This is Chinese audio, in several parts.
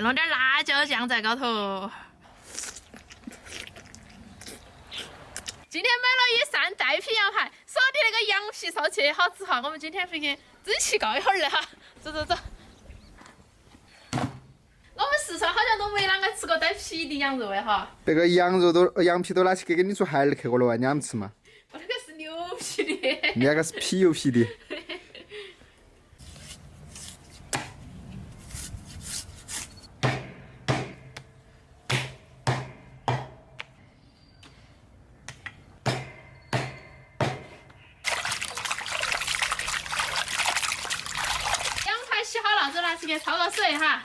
再弄点辣椒酱在高头。今天买了一扇带皮羊排，说的那个羊皮烧切好吃哈，我们今天回去争气高一会儿来哈。走走走。我们四川好像都没啷个吃过带皮的羊肉哎哈。这个羊皮都拿去给你做海儿去过了哇，你们吃嘛？我那个是牛皮的。你那个是皮油皮的。羊排洗好了，就拿去给焯个水哈。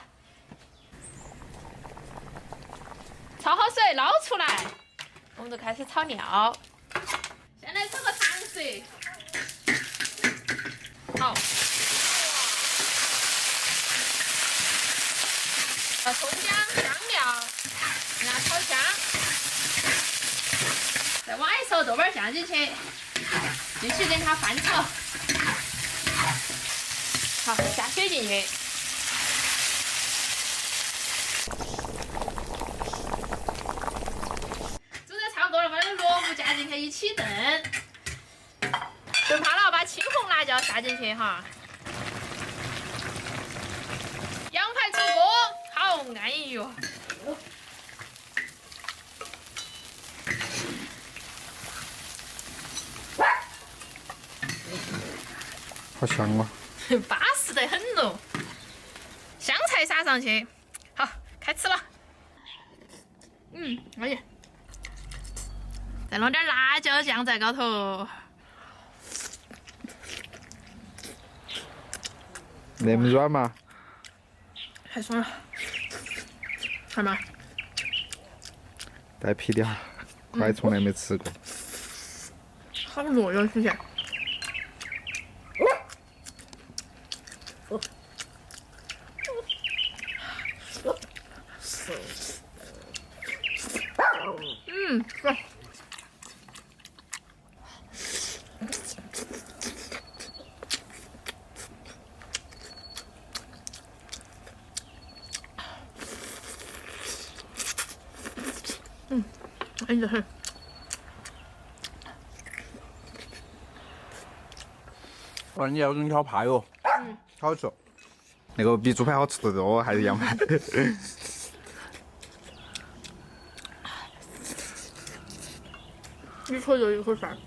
焯好水捞出来，我们就开始炒料。先来炒个糖水，好。把葱姜香料给它炒香，再挖一勺豆瓣酱进去，继续给它翻炒。好，下水进去。煮得差不多了，把那萝卜加进去一起炖。炖怕了，把青红辣椒下进去哈。羊排出锅，好，哎呦。好香哦！巴适得很喽。香菜撒上去，好，开吃了。哎呀，再弄点辣椒酱在高头。那么软吗？太爽了，看嘛。带皮的哈，我还从来没吃过。好糯哟，听起来。是。哎呀很。哇，你要种小排哦，好吃。那个比猪排好吃得多，还是羊排。一口就一口饭。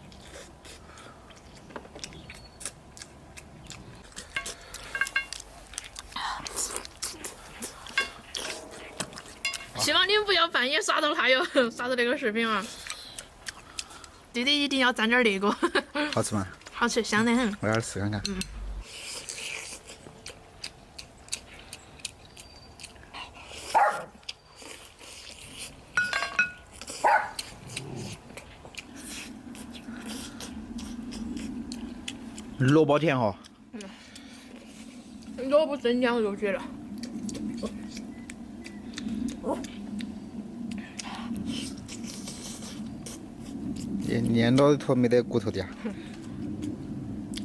希望你们不要半夜刷到他哟，刷到那个视频啊！记得一定要蘸点那个。好吃吗？好吃，香得很。我要吃看看。萝卜甜哈。萝卜蒸羊肉绝了。粘到里头没得骨头的呀。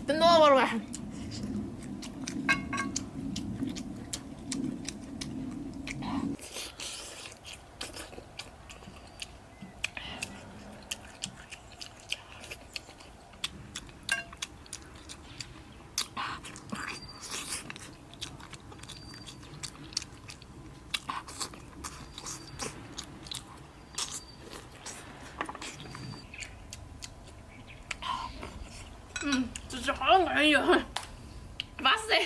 蒸萝卜了吧？这是好安逸，巴适的。